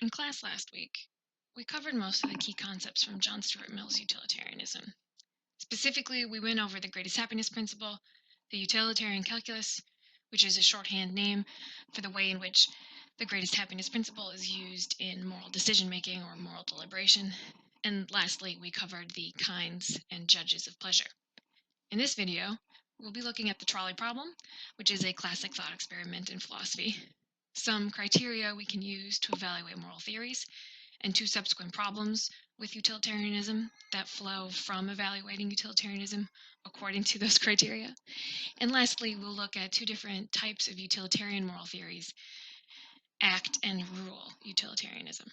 In class last week, we covered most of the key concepts from John Stuart Mill's utilitarianism. Specifically, we went over the greatest happiness principle, the utilitarian calculus, which is a shorthand name for the way in which the greatest happiness principle is used in moral decision making or moral deliberation. And lastly, we covered the kinds and judges of pleasure. In this video, we'll be looking at the trolley problem, which is a classic thought experiment in philosophy, some criteria we can use to evaluate moral theories, and two subsequent problems with utilitarianism that flow from evaluating utilitarianism according to those criteria. And lastly, we'll look at two different types of utilitarian moral theories, act and rule utilitarianism.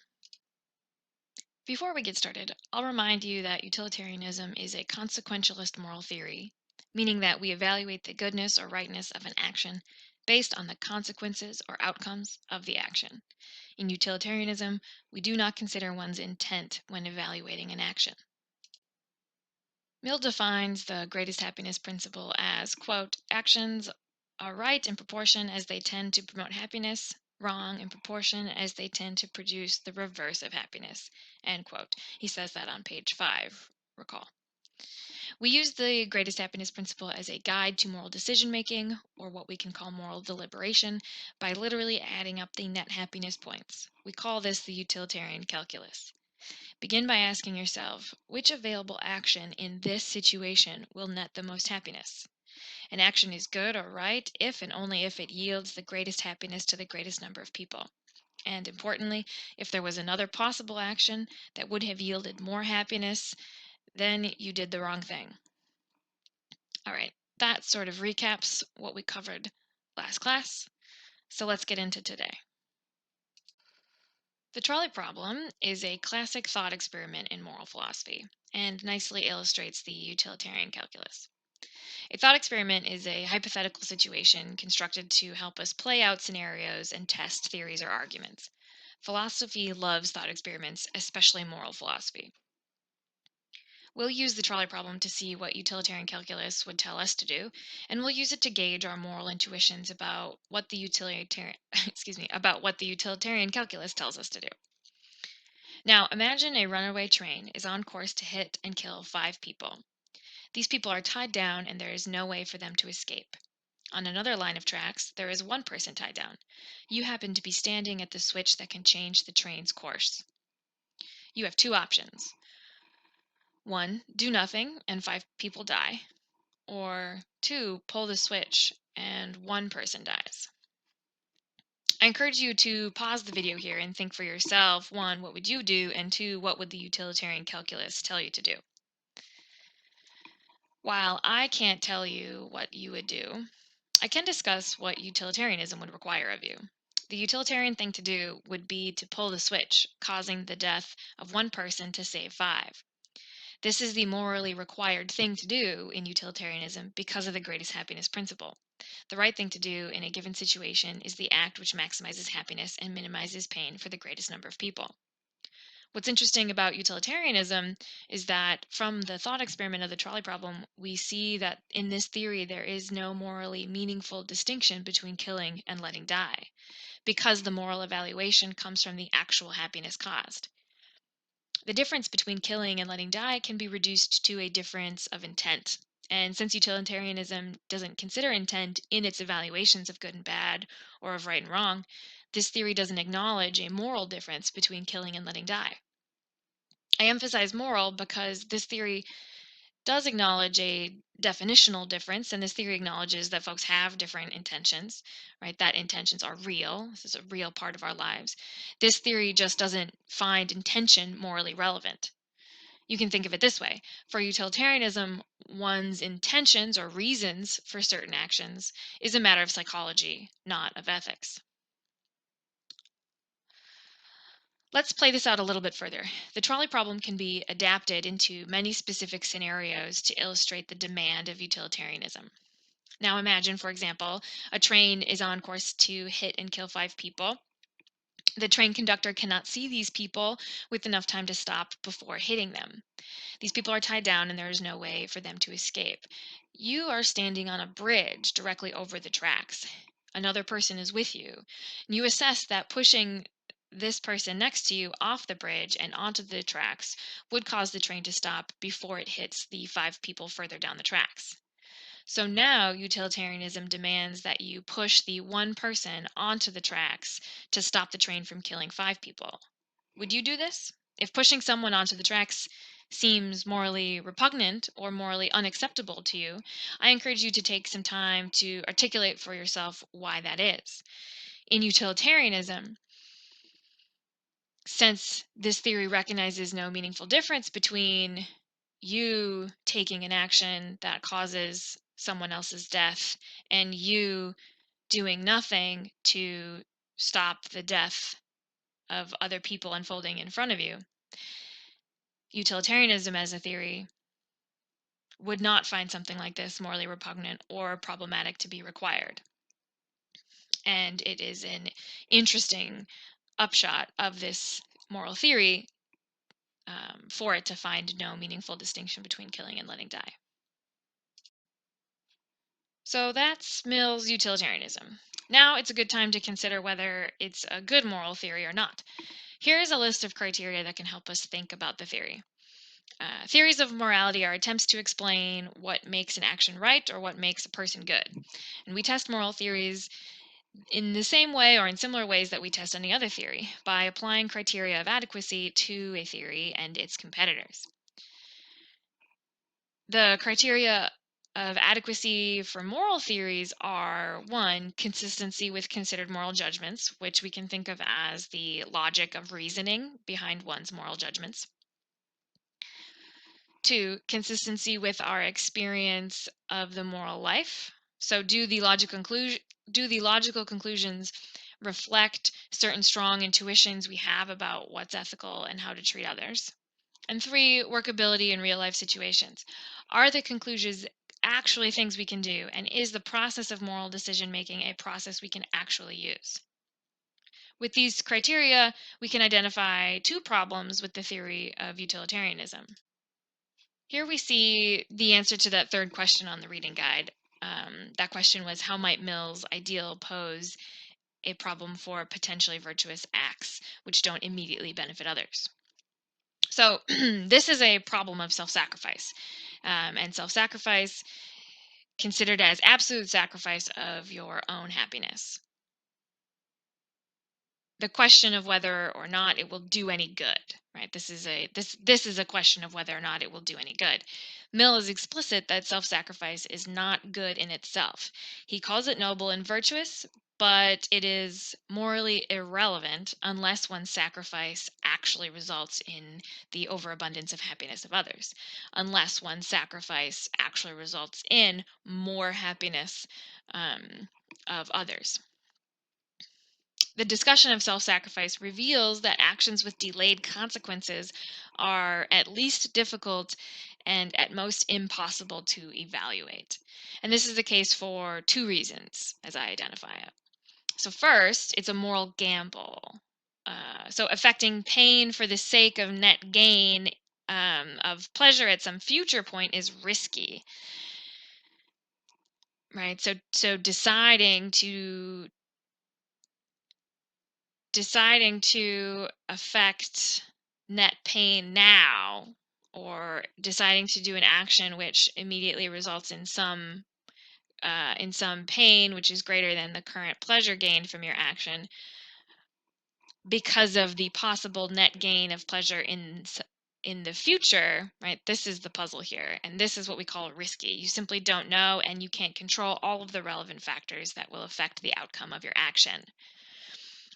Before we get started, I'll remind you that utilitarianism is a consequentialist moral theory, meaning that we evaluate the goodness or rightness of an action based on the consequences or outcomes of the action. In utilitarianism, we do not consider one's intent when evaluating an action. Mill defines the greatest happiness principle as, quote, actions are right in proportion as they tend to promote happiness, wrong in proportion as they tend to produce the reverse of happiness, end quote. He says that on page 5, recall. We use the greatest happiness principle as a guide to moral decision making, or what we can call moral deliberation, by literally adding up the net happiness points. We call this the utilitarian calculus. Begin by asking yourself, which available action in this situation will net the most happiness? An action is good or right if and only if it yields the greatest happiness to the greatest number of people. And importantly, if there was another possible action that would have yielded more happiness, then you did the wrong thing. All right, that sort of recaps what we covered last class. So let's get into today. The trolley problem is a classic thought experiment in moral philosophy and nicely illustrates the utilitarian calculus. A thought experiment is a hypothetical situation constructed to help us play out scenarios and test theories or arguments. Philosophy loves thought experiments, especially moral philosophy. We'll use the trolley problem to see what utilitarian calculus would tell us to do, and we'll use it to gauge our moral intuitions about what the utilitarian about what the utilitarian calculus tells us to do. Now, imagine a runaway train is on course to hit and kill 5 people. These people are tied down and there is no way for them to escape. On another line of tracks, there is one person tied down. You happen to be standing at the switch that can change the train's course. You have two options. 1, do nothing and 5 people die. Or 2, pull the switch and one person dies. I encourage you to pause the video here and think for yourself, 1, what would you do? And 2, what would the utilitarian calculus tell you to do? While I can't tell you what you would do, I can discuss what utilitarianism would require of you. The utilitarian thing to do would be to pull the switch, causing the death of one person to save 5. This is the morally required thing to do in utilitarianism because of the greatest happiness principle. The right thing to do in a given situation is the act which maximizes happiness and minimizes pain for the greatest number of people. What's interesting about utilitarianism is that from the thought experiment of the trolley problem, we see that in this theory there is no morally meaningful distinction between killing and letting die, because the moral evaluation comes from the actual happiness caused. The difference between killing and letting die can be reduced to a difference of intent. And since utilitarianism doesn't consider intent in its evaluations of good and bad or of right and wrong, this theory doesn't acknowledge a moral difference between killing and letting die. I emphasize moral because this theory does acknowledge a definitional difference, and this theory acknowledges that folks have different intentions, right? That intentions are real. This is a real part of our lives. This theory just doesn't find intention morally relevant. You can think of it this way. For utilitarianism, one's intentions or reasons for certain actions is a matter of psychology, not of ethics. Let's play this out a little bit further. The trolley problem can be adapted into many specific scenarios to illustrate the demand of utilitarianism. Now imagine, for example, a train is on course to hit and kill 5 people. The train conductor cannot see these people with enough time to stop before hitting them. These people are tied down and there is no way for them to escape. You are standing on a bridge directly over the tracks. Another person is with you. You assess that pushing this person next to you off the bridge and onto the tracks would cause the train to stop before it hits the 5 people further down the tracks. So now utilitarianism demands that you push the one person onto the tracks to stop the train from killing 5 people. Would you do this? If pushing someone onto the tracks seems morally repugnant or morally unacceptable to you, I encourage you to take some time to articulate for yourself why that is. In utilitarianism, since this theory recognizes no meaningful difference between you taking an action that causes someone else's death and you doing nothing to stop the death of other people unfolding in front of you, utilitarianism as a theory would not find something like this morally repugnant or problematic to be required. And it is an interesting upshot of this moral theory for it to find no meaningful distinction between killing and letting die. So that's Mill's utilitarianism. Now it's a good time to consider whether it's a good moral theory or not. Here is a list of criteria that can help us think about the theory. Theories of morality are attempts to explain what makes an action right or what makes a person good. And we test moral theories in the same way or in similar ways that we test any other theory, by applying criteria of adequacy to a theory and its competitors. The criteria of adequacy for moral theories are: 1, consistency with considered moral judgments, which we can think of as the logic of reasoning behind one's moral judgments. 2, consistency with our experience of the moral life. So do the logical conclusions reflect certain strong intuitions we have about what's ethical and how to treat others? And 3, workability in real life situations. Are the conclusions actually things we can do? And is the process of moral decision making a process we can actually use? With these criteria, we can identify 2 problems with the theory of utilitarianism. Here we see the answer to that third question on the reading guide. That question was, how might Mill's ideal pose a problem for potentially virtuous acts which don't immediately benefit others? So this is a problem of self-sacrifice, and self-sacrifice considered as absolute sacrifice of your own happiness. The question of whether or not it will do any good, right? This is a question of whether or not it will do any good. Mill is explicit that self-sacrifice is not good in itself. He calls it noble and virtuous, but it is morally irrelevant unless one's sacrifice actually results in the overabundance of happiness of others, unless one's sacrifice actually results in more happiness of others. The discussion of self-sacrifice reveals that actions with delayed consequences are at least difficult and at most impossible to evaluate. And this is the case for 2 reasons, as I identify it. So first, it's a moral gamble. So affecting pain for the sake of net gain of pleasure at some future point is risky, right? So deciding to affect net pain now, or deciding to do an action which immediately results in some pain which is greater than the current pleasure gained from your action, because of the possible net gain of pleasure in the future, right? This is the puzzle here, and this is what we call risky. You simply don't know, and you can't control all of the relevant factors that will affect the outcome of your action.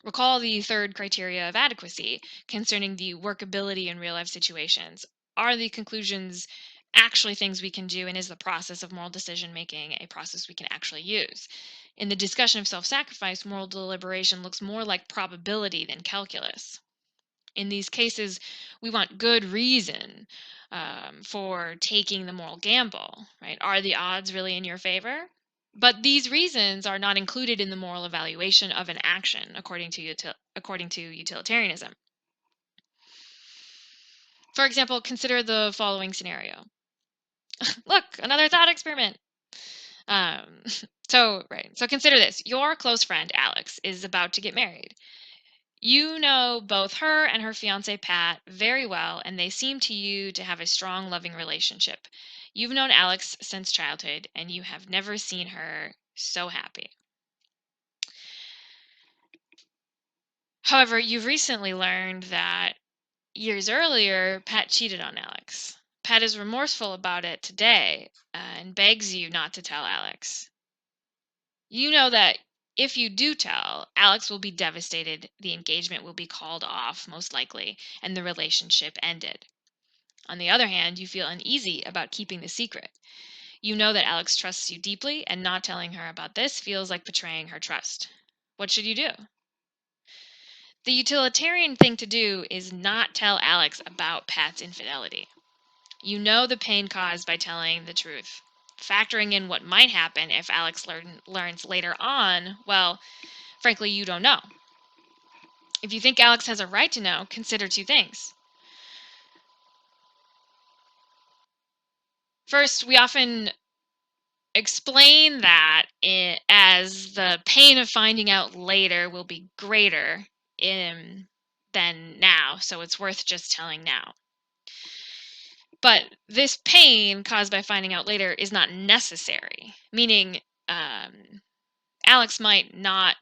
Recall the third criteria of adequacy concerning the workability in real life situations. Are the conclusions actually things we can do, and is the process of moral decision making a process we can actually use? In the discussion of self-sacrifice, moral deliberation looks more like probability than calculus. In these cases, we want good reason for taking the moral gamble, right? Are the odds really in your favor? But these reasons are not included in the moral evaluation of an action, according to utilitarianism. For example, consider the following scenario. Look, another thought experiment. So consider this. Your close friend, Alex, is about to get married. You know both her and her fiance Pat very well, and they seem to you to have a strong, loving relationship. You've known Alex since childhood, and you have never seen her so happy. However, you've recently learned that years earlier, Pat cheated on Alex. Pat is remorseful about it today and begs you not to tell Alex. You know that if you do tell, Alex will be devastated, the engagement will be called off, most likely, and the relationship ended. On the other hand, you feel uneasy about keeping the secret. You know that Alex trusts you deeply, and not telling her about this feels like betraying her trust. What should you do? The utilitarian thing to do is not tell Alex about Pat's infidelity. You know the pain caused by telling the truth. Factoring in what might happen if Alex learns later on, well, frankly, you don't know. If you think Alex has a right to know, consider two things. First, we often explain that as the pain of finding out later will be greater than now, so it's worth just telling now. But this pain caused by finding out later is not necessary, meaning Alex might not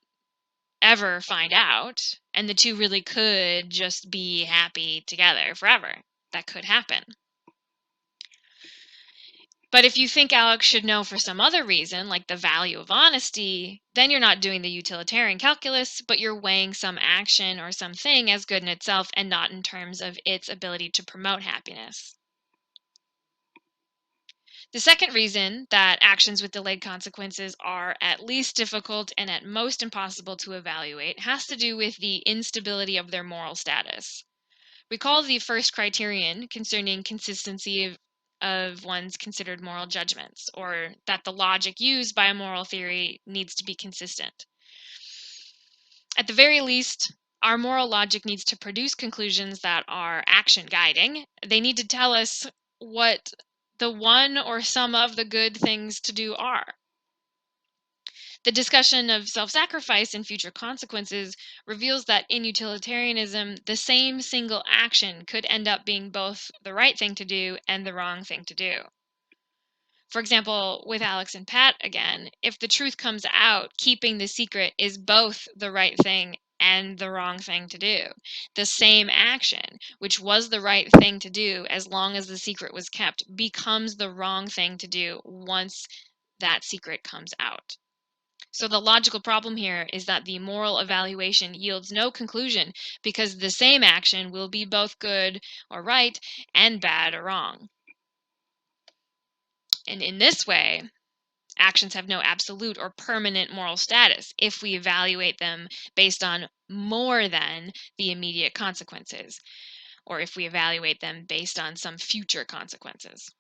ever find out, and the two really could just be happy together forever. That could happen. But if you think Alex should know for some other reason, like the value of honesty, then you're not doing the utilitarian calculus, but you're weighing some action or something as good in itself and not in terms of its ability to promote happiness. The second reason that actions with delayed consequences are at least difficult and at most impossible to evaluate has to do with the instability of their moral status. Recall the first criterion concerning consistency of one's considered moral judgments, or that the logic used by a moral theory needs to be consistent. At the very least, our moral logic needs to produce conclusions that are action guiding. They need to tell us what the one or some of the good things to do are. The discussion of self-sacrifice and future consequences reveals that in utilitarianism, the same single action could end up being both the right thing to do and the wrong thing to do. For example, with Alex and Pat again, if the truth comes out, keeping the secret is both the right thing and the wrong thing to do. The same action, which was the right thing to do as long as the secret was kept, becomes the wrong thing to do once that secret comes out. So the logical problem here is that the moral evaluation yields no conclusion because the same action will be both good or right and bad or wrong. And in this way, actions have no absolute or permanent moral status if we evaluate them based on more than the immediate consequences, or if we evaluate them based on some future consequences.